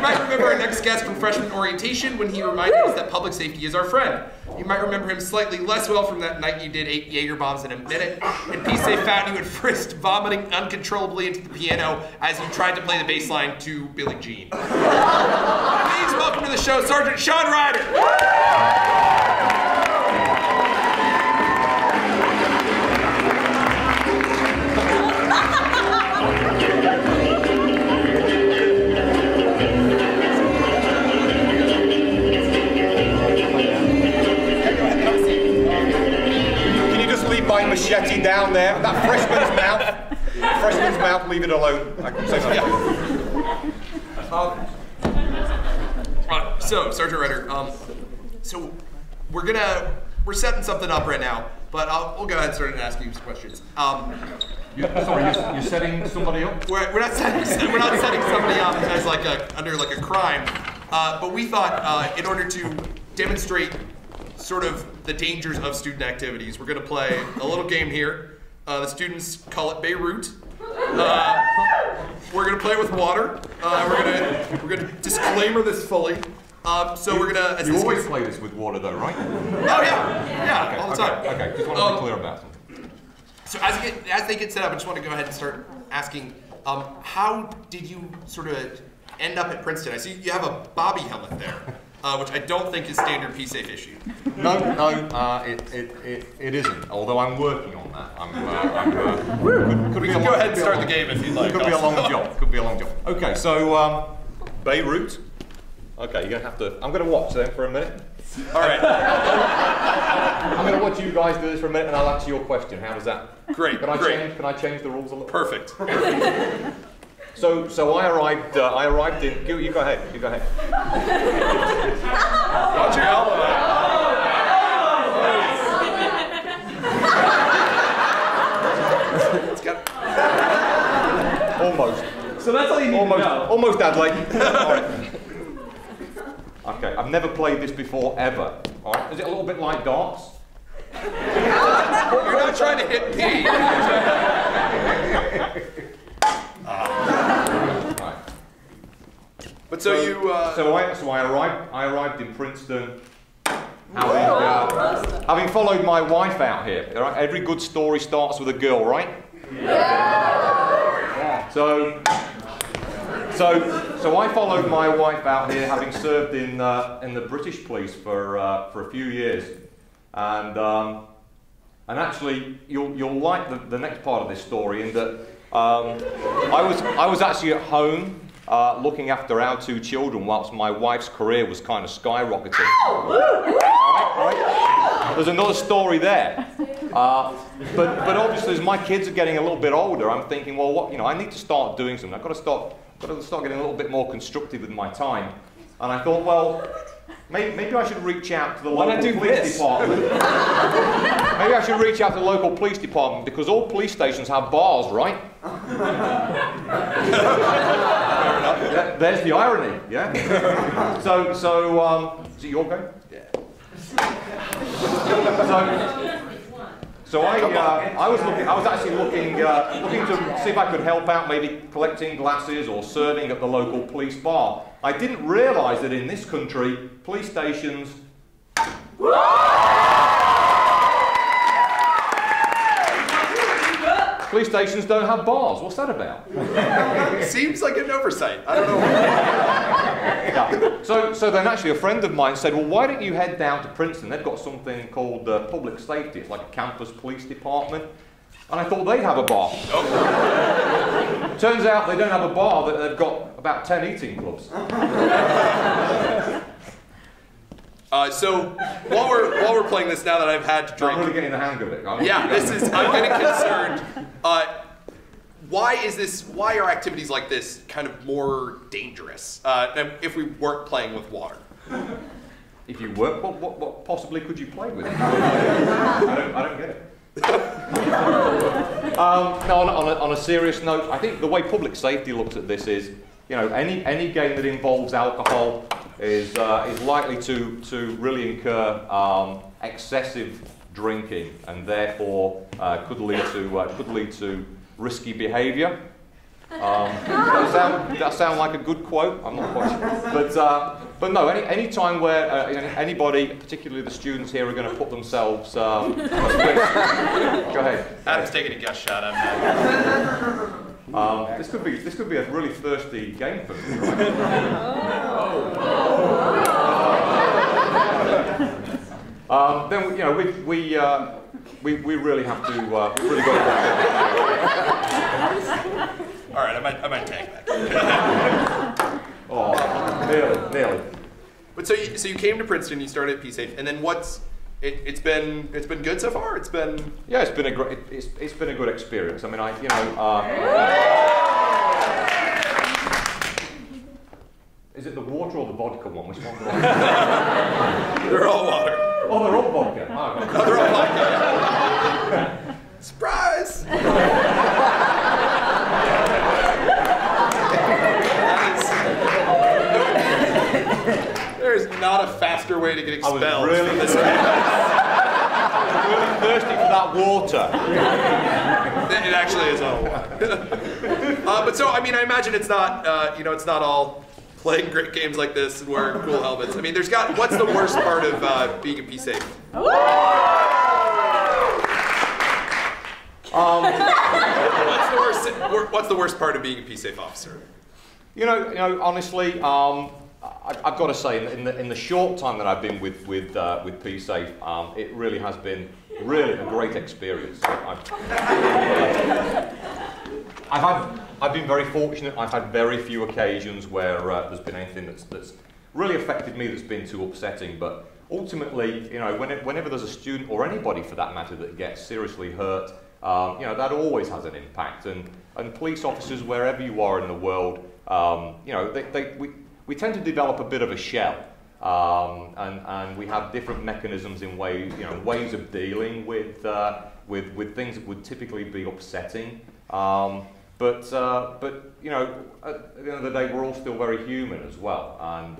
might remember our next guest from freshman orientation when he reminded us that public safety is our friend. You might remember him slightly less well from that night you did 8 Jaeger bombs in a minute, and Peace Safe found you and frisked, vomiting uncontrollably into the piano as you tried to play the bass line to Billie Jean. Please welcome to the show, Sergeant Sean Ryder. My machete down there, that freshman's mouth, leave it alone. I can say that. So, Sergeant Ryder, so we're setting something up right now, but we'll go ahead and start asking you some questions. You're setting somebody up? We're not setting somebody up as under a crime, but we thought in order to demonstrate sort of the dangers of student activities, we're going to play a little game here. The students call it Beirut. We're going to play with water. We're going to disclaimer this fully. So we're going to. You always play this with water, though, right? Oh yeah, okay, all the time. Okay, just want to be clear about something. So as they get set up, I just want to go ahead and start asking, how did you sort of end up at Princeton? I see you have a Bobby helmet there. Which I don't think is standard P-Safe issue. No, it isn't. Although I'm working on that. We can go ahead and start the game if you'd like. Could be a long job. Could be a long job. Okay, so Beirut. Okay, you're gonna have to. I'm gonna watch them for a minute. All right. I'm gonna watch you guys do this for a minute, and I'll answer your question. How does that? Great. Can I change the rules a little? Perfect. So I arrived in. You go ahead. You go ahead. Watch your elbow. It's got almost. So that's all you need to know. Almost, Adelaide. All right. Okay, I've never played this before ever. All right. Is it a little bit like darts? You're not trying to hit P. Right. But so you. So I arrived in Princeton, having followed my wife out here. Right? Every good story starts with a girl, right? Yeah. So I followed my wife out here, having served in the British police for a few years, and actually you'll like the next part of this story in that. I was actually at home looking after our 2 children whilst my wife's career was kind of skyrocketing. Right? There's another story there. But obviously as my kids are getting a little bit older, I'm thinking, well, I need to start doing something. I've got to start getting a little bit more constructive with my time. And I thought, well, maybe I should reach out to the local police department. Maybe I should reach out to the local police department because all police stations have bars, right? Yeah, there's the irony, yeah. So you all go? Yeah. So I was actually looking to see if I could help out, maybe collecting glasses or serving at the local police bar. I didn't realise that in this country, police stations. Police stations don't have bars. What's that about? Seems like an oversight. I don't know. Yeah. So then actually a friend of mine said, well, why don't you head down to Princeton? They've got something called public safety. It's like a campus police department. And I thought they'd have a bar. Oh. Turns out they don't have a bar, but they've got about 10 eating clubs. So while we're playing this, now that I've had to drink, I'm really getting the hang of it. I'm getting concerned. Why are activities like this kind of more dangerous than if we weren't playing with water? If you weren't, what possibly could you play with? I don't get it. No, on a serious note, I think the way public safety looks at this is, any game that involves alcohol is likely to really incur excessive drinking, and therefore could lead to risky behaviour. Does that sound like a good quote? I'm not quite sure. But no, any time where anybody, particularly the students here, are going to put themselves. Go ahead. Adam's taking a guess shot. This could be a really thirsty game for me. Right? Then we really have to really got to. All right, I might tag back. Oh, nearly. But so you came to Princeton, you started at PSAFE, and then it's been good so far. It's been it's been a great it's been a good experience. I mean, is it the water or the vodka one? Which one? They're all water. Oh, they're all vodka. No, they're all vodka. Surprise! There's not a faster way to get expelled from this campus. I'm really thirsty for that water. It actually is all water. But so, I mean, I imagine it's not, it's not all playing great games like this and wearing cool helmets. I mean, what's the worst part of being a PSAFE? What's the worst part of being a PSAFE officer? Honestly, I've got to say, in the short time that I've been with PSAFE, it really has been a great experience. I've been very fortunate. I've had very few occasions where there's been anything that's really affected me that's been too upsetting. But ultimately, whenever there's a student or anybody for that matter that gets seriously hurt, that always has an impact. And police officers, wherever you are in the world, we tend to develop a bit of a shell, and we have different mechanisms in ways of dealing with things that would typically be upsetting. But at the end of the day, we're all still very human as well, and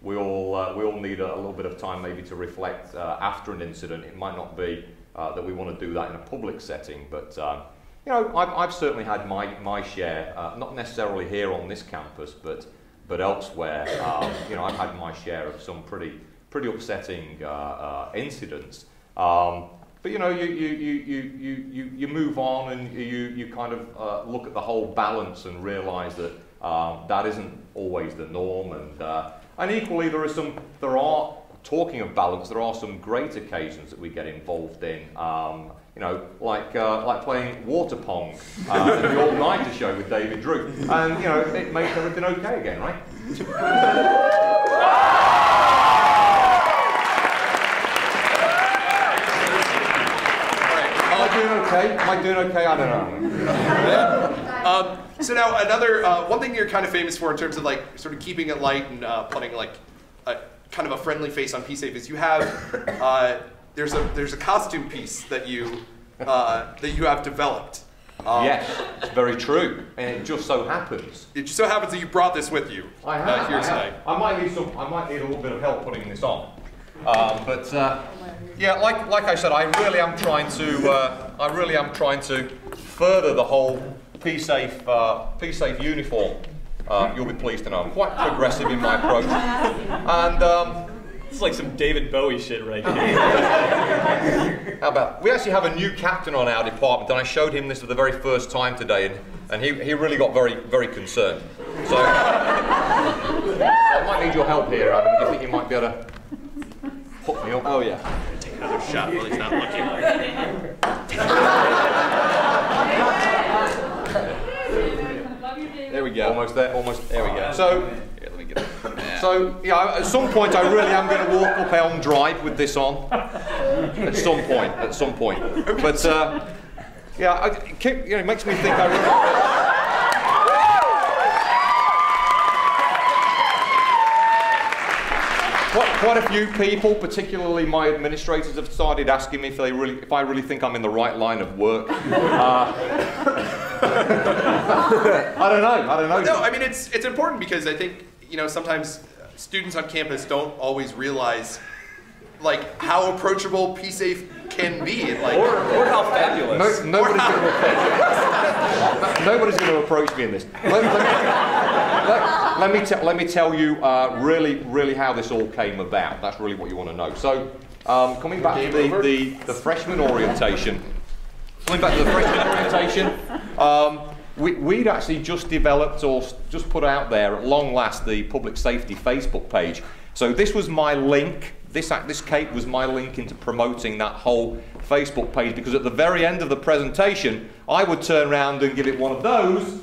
we all need a little bit of time maybe to reflect after an incident. It might not be that we want to do that in a public setting, but I've certainly had my share, not necessarily here on this campus, but elsewhere. I've had my share of some pretty upsetting incidents. But you move on and you kind of look at the whole balance and realise that that isn't always the norm, and equally there are talking of balance, there are some great occasions that we get involved in. Like playing water pong at the all-nighter show with David Drew, and it makes everything okay again, right? Am I doing okay? I don't know. So now another one thing you're kind of famous for in terms of like sort of keeping it light and putting like kind of a friendly face on PSAFE is you have there's a costume piece that you have develeled. Yes, it's very true, and it just so happens. It just so happens that you brought this with you here today. I might need a little bit of help putting this on. Yeah, like I said, I really am trying to further the whole PSAFE uniform. You'll be pleased to know I'm quite progressive in my approach, and it's like some David Bowie shit right here. How about, we actually have a new captain on our department, and I showed him this for the very first time today, and he really got very, very concerned. So I might need your help here, Adam. Do you think you might be able to hook me up? Oh yeah. Take another shot while he's not looking. There we go. Almost there. There we go. So, here, let me get it. So, yeah, at some point I really am going to walk up Elm Drive with this on. At some point. But, yeah, it makes me think I really... Quite a few people, particularly my administrators, have started asking me if I really think I'm in the right line of work. I don't know. No, I mean it's important because I think sometimes students on campus don't always realize like how approachable PSAFE can be. Like, or how fabulous. Nobody's going to approach me in this. Let me tell you really how this all came about. That's really what you want to know. So, coming back to the freshman orientation. We'd actually just developed or just put out there at long last the public safety Facebook page. So this was my link. This cake was my link into promoting that whole Facebook page, because at the very end of the presentation, I would turn around and give it one of those.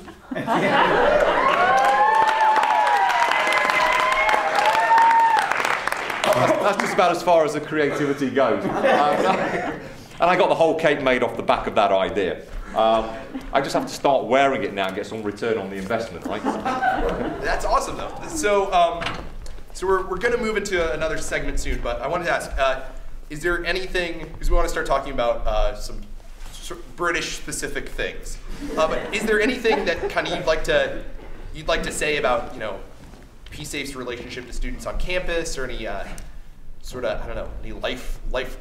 That's just about as far as the creativity goes. And I got the whole cake made off the back of that idea. I just have to start wearing it now and get some return on the investment, right? That's awesome, though. So, so we're going to move into another segment soon, but I wanted to ask, is there anything, because we want to start talking about some British-specific things, but is there anything that kind of you'd like to say about, you know, PSAFE's relationship to students on campus, or any sort of, I don't know, any life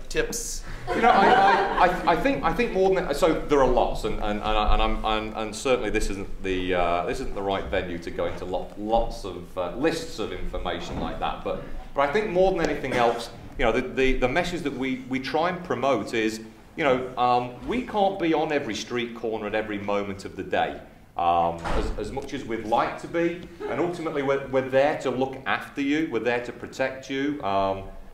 tips? You know, I think more than that, so there are lots, and certainly this isn't the right venue to go into lots of lists of information like that. But I think more than anything else, you know, the message that we try and promote is, you know, we can't be on every street corner at every moment of the day. As much as we'd like to be, and ultimately we're there to look after you, we're there to protect you,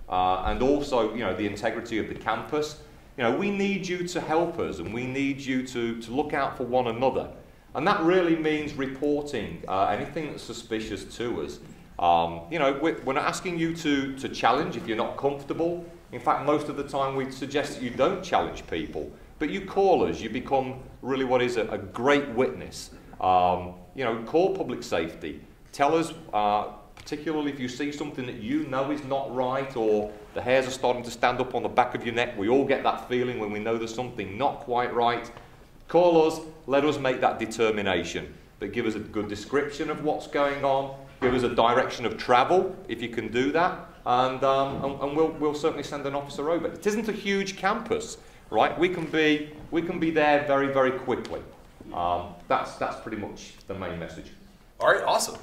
and also, you know, the integrity of the campus. You know, we need you to help us, and we need you to look out for one another, and that really means reporting anything that's suspicious to us. You know, we're not asking you to challenge if you're not comfortable. In fact, most of the time we suggest that you don't challenge people, but you call us. You become really what is a great witness. You know, call public safety. Tell us, particularly if you see something that you know is not right, or the hairs are starting to stand up on the back of your neck. We all get that feeling when we know there's something not quite right. Call us, let us make that determination. But give us a good description of what's going on. Give us a direction of travel, if you can do that. And we'll certainly send an officer over. It isn't a huge campus, right? We can be there very, very quickly. That's pretty much the main message. All right, awesome.